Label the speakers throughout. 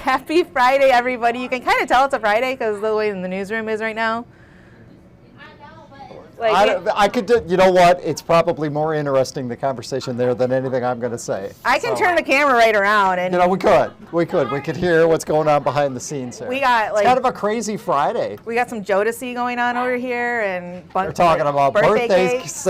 Speaker 1: Happy Friday, everybody. You can kind of tell it's a Friday because the way the newsroom is right now.
Speaker 2: I could do, you know what? It's probably more interesting, the conversation there, than anything I'm going to say.
Speaker 1: I can turn the camera right around. And
Speaker 2: you know, we could hear what's going on behind the scenes here.
Speaker 1: We got
Speaker 2: it's kind of a crazy Friday.
Speaker 1: We got some Jodeci going on over here, and
Speaker 2: we're talking about birthdays,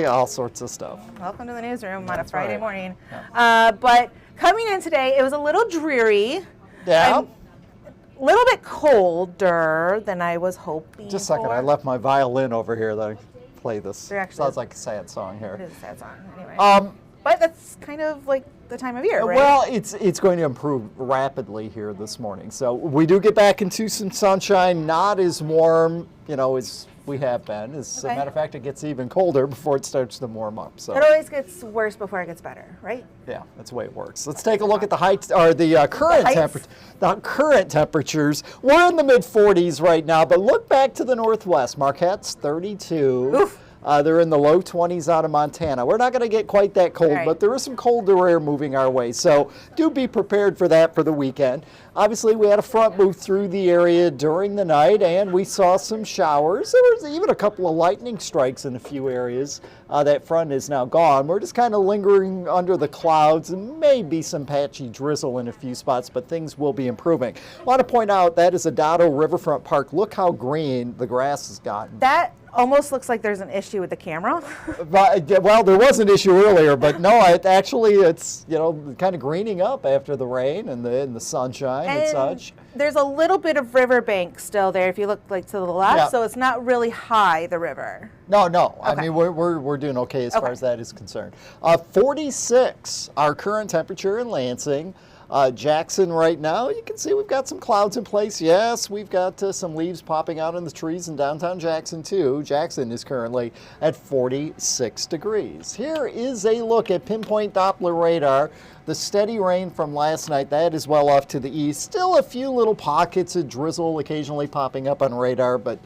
Speaker 2: all sorts of stuff.
Speaker 1: Welcome to the newsroom on a Friday morning. Yeah. But coming in today, it was a little dreary.
Speaker 2: Yeah.
Speaker 1: A little bit colder than I was hoping.
Speaker 2: Just a second, I left my violin over here that I play this. Sounds like a sad song here.
Speaker 1: It is a sad song, anyway. But that's kind of like the time of year, right?
Speaker 2: Well, it's going to improve rapidly here this morning. So we do get back into some sunshine, not as warm, as we have been. As a matter of fact, it gets even colder before it starts to warm up. So
Speaker 1: it always gets worse before it gets better, right?
Speaker 2: Yeah, that's the way it works. Let's take a look at the heights, or the current temperatures. We're in the mid 40s right now, but look back to the northwest. Marquette's 32.
Speaker 1: Oof.
Speaker 2: They're in the low 20s out of Montana. We're not going to get quite that cold, but there is some colder air moving our way. So do be prepared for that for the weekend. Obviously, we had a front move through the area during the night, and we saw some showers. There was even a couple of lightning strikes in a few areas. That front is now gone. We're just kind of lingering under the clouds, and maybe some patchy drizzle in a few spots, but things will be improving. I want to point out that is Adado Riverfront Park. Look how green the grass has gotten.
Speaker 1: That almost looks like there's an issue with the camera.
Speaker 2: Well, there was an issue earlier, but no, it's kind of greening up after the rain and the sunshine and such.
Speaker 1: There's a little bit of riverbank still there if you look to the left, so it's not really high, the river.
Speaker 2: No. Okay. I mean, we're doing okay as far as that is concerned. 46, our current temperature in Lansing. Jackson right now, you can see we've got some clouds in place. Yes, we've got some leaves popping out in the trees in downtown Jackson too. Jackson is currently at 46 degrees. Here is a look at pinpoint Doppler radar. The steady rain from last night, that is well off to the east. Still a few little pockets of drizzle occasionally popping up on radar, but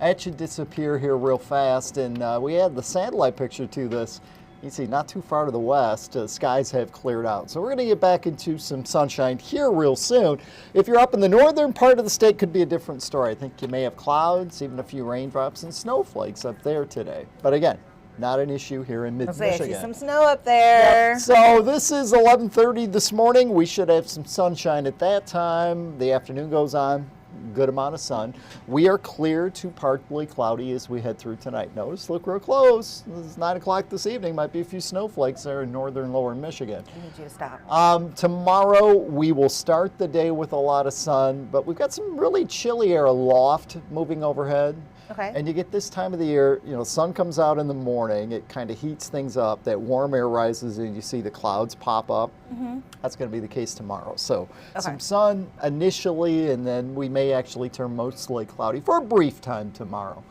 Speaker 2: that should disappear here real fast. And we had the satellite picture to this. You see, not too far to the west, skies have cleared out. So we're going to get back into some sunshine here real soon. If you're up in the northern part of the state, could be a different story. I think you may have clouds, even a few raindrops and snowflakes up there today. But again, not an issue here in mid-Michigan.
Speaker 1: I see some snow up there.
Speaker 2: Yep. So this is 11:30 this morning. We should have some sunshine at that time. The afternoon goes on. Good amount of sun. We are clear to partly cloudy as we head through tonight. Notice, look real close. It's 9 o'clock this evening. Might be a few snowflakes there in northern lower Michigan.
Speaker 1: I need you to stop.
Speaker 2: Tomorrow we will start the day with a lot of sun, but we've got some really chilly air aloft moving overhead.
Speaker 1: Okay.
Speaker 2: And you get this time of the year, sun comes out in the morning, it kind of heats things up, that warm air rises and you see the clouds pop up. Mm-hmm. That's going to be the case tomorrow. So some sun initially, and then we may actually turn mostly cloudy for a brief time tomorrow.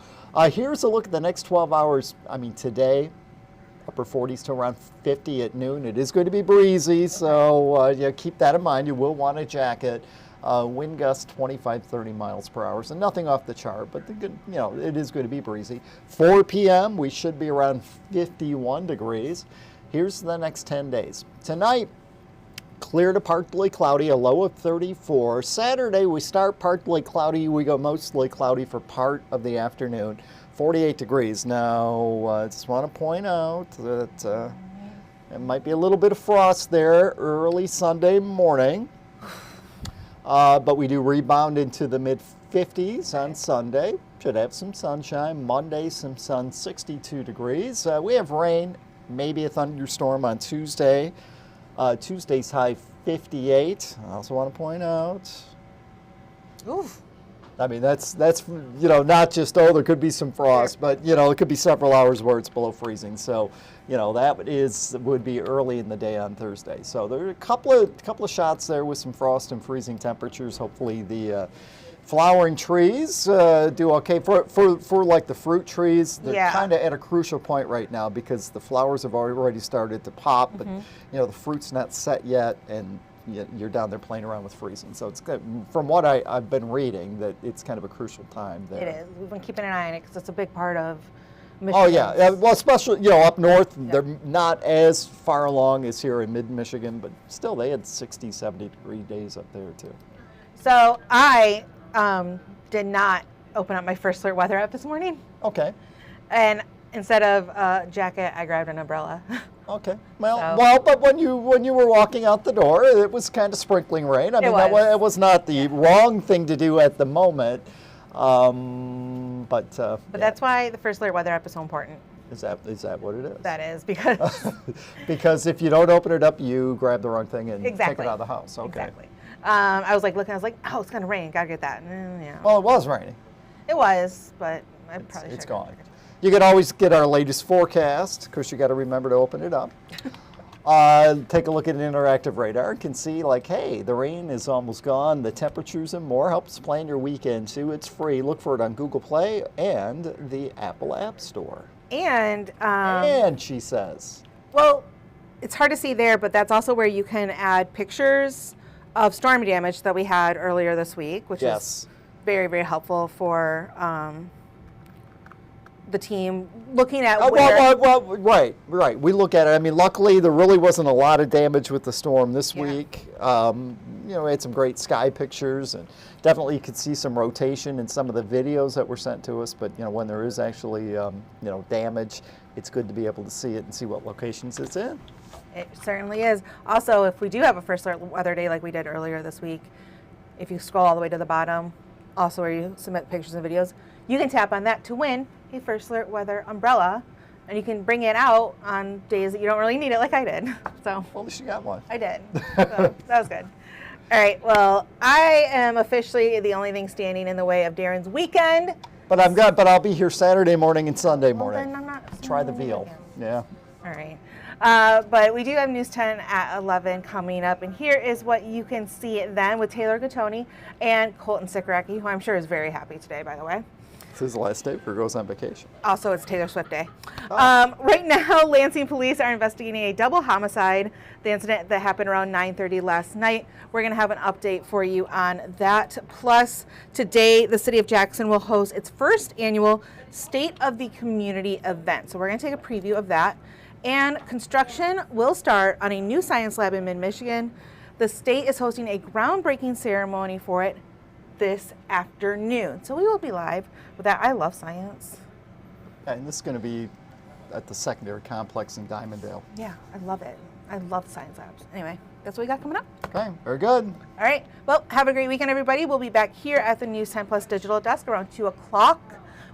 Speaker 2: Here's a look at the next 12 hours. I mean, today, upper 40s to around 50 at noon. It is going to be breezy, so keep that in mind. You will want a jacket. Wind gusts 25-30 miles per hour, so nothing off the chart, but it is going to be breezy. 4 p.m. we should be around 51 degrees. Here's the next 10 days. Tonight, clear to partly cloudy, a low of 34. Saturday, we start partly cloudy. We go mostly cloudy for part of the afternoon. 48 degrees. Now, I just want to point out that there might be a little bit of frost there early Sunday morning. But we do rebound into the mid-50s on Sunday. Should have some sunshine. Monday, some sun, 62 degrees. We have rain, maybe a thunderstorm on Tuesday. Tuesday's high, 58. I also want to point out.
Speaker 1: Oof.
Speaker 2: I mean, that's not just, there could be some frost, but, it could be several hours where it's below freezing. So, that would be early in the day on Thursday. So there are a couple of shots there with some frost and freezing temperatures. Hopefully the flowering trees do okay. For like the fruit trees, they're kind of at a crucial point right now because the flowers have already started to pop, but, the fruit's not set yet, and you're down there playing around with freezing. So it's good. From what I've been reading, that it's kind of a crucial time there.
Speaker 1: It is. We've been keeping an eye on it because it's a big part of Michigan.
Speaker 2: Oh yeah, well, especially up north, they're not as far along as here in mid-Michigan, but still they had 60, 70 degree days up there too.
Speaker 1: So I did not open up my First Alert weather app this morning.
Speaker 2: Okay.
Speaker 1: And instead of a jacket, I grabbed an umbrella.
Speaker 2: Okay. Well, but when you were walking out the door, it was kind of sprinkling rain. I mean, it was not the wrong thing to do at the moment. But
Speaker 1: that's why the First Alert weather app is so important.
Speaker 2: Is that what it is?
Speaker 1: That is because
Speaker 2: because if you don't open it up, you grab the wrong thing and take it out of the house. Okay.
Speaker 1: Exactly. I was like looking. I was like, oh, it's gonna rain. Gotta get that. Yeah.
Speaker 2: Well, it was raining.
Speaker 1: It was, but I probably
Speaker 2: it's gone. You can always get our latest forecast. Of course, you got to remember to open it up. Take a look at an interactive radar and can see like, hey, the rain is almost gone. The temperatures and more helps plan your weekend too. It's free. Look for it on Google Play and the Apple App Store.
Speaker 1: And
Speaker 2: she says,
Speaker 1: well, it's hard to see there, but that's also where you can add pictures of storm damage that we had earlier this week, which is very, very helpful for the team looking at
Speaker 2: right. We look at it. I mean, luckily there really wasn't a lot of damage with the storm this week. We had some great sky pictures, and definitely you could see some rotation in some of the videos that were sent to us. But when there is actually damage, it's good to be able to see it and see what locations it's in.
Speaker 1: It certainly is. Also, if we do have a First Alert weather day like we did earlier this week, if you scroll all the way to the bottom, also where you submit pictures and videos, you can tap on that to win a First Alert weather umbrella, and you can bring it out on days that you don't really need it, like I did. So
Speaker 2: well, at least you got one.
Speaker 1: I did. So that was good. All right. Well, I am officially the only thing standing in the way of Darrin's weekend.
Speaker 2: But I'm good. But I'll be here Saturday morning and Sunday morning.
Speaker 1: Then I'm not.
Speaker 2: Try the veal. Yeah.
Speaker 1: All right. But we do have News 10 at 11 coming up, and here is what you can see then with Taylor Gattoni and Colton Sikoracki, who I'm sure is very happy today, by the way.
Speaker 2: This is the last day before he goes on vacation.
Speaker 1: Also, it's Taylor Swift Day. Right now, Lansing police are investigating a double homicide, the incident that happened around 9:30 last night. We're going to have an update for you on that. Plus, today, the city of Jackson will host its first annual State of the Community event. So we're going to take a preview of that. And construction will start on a new science lab in mid-Michigan. The state is hosting a groundbreaking ceremony for it this afternoon. So we will be live with that. I love science.
Speaker 2: Yeah, and this is going to be at the secondary complex in Dimondale.
Speaker 1: Yeah, I love it. I love science labs. Anyway, that's what we got coming up.
Speaker 2: Okay, very good.
Speaker 1: All right. Well, have a great weekend, everybody. We'll be back here at the News 10 Plus digital desk around 2 o'clock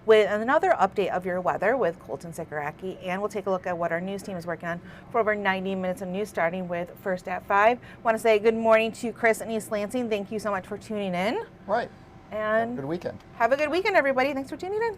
Speaker 1: with another update of your weather with Colton Sikoracki, and we'll take a look at what our news team is working on for over 90 minutes of news, starting with First at 5. Want to say good morning to Chris in East Lansing. Thank you so much for tuning in.
Speaker 2: Right.
Speaker 1: And
Speaker 2: have a good weekend.
Speaker 1: Have a good weekend, everybody. Thanks for tuning in.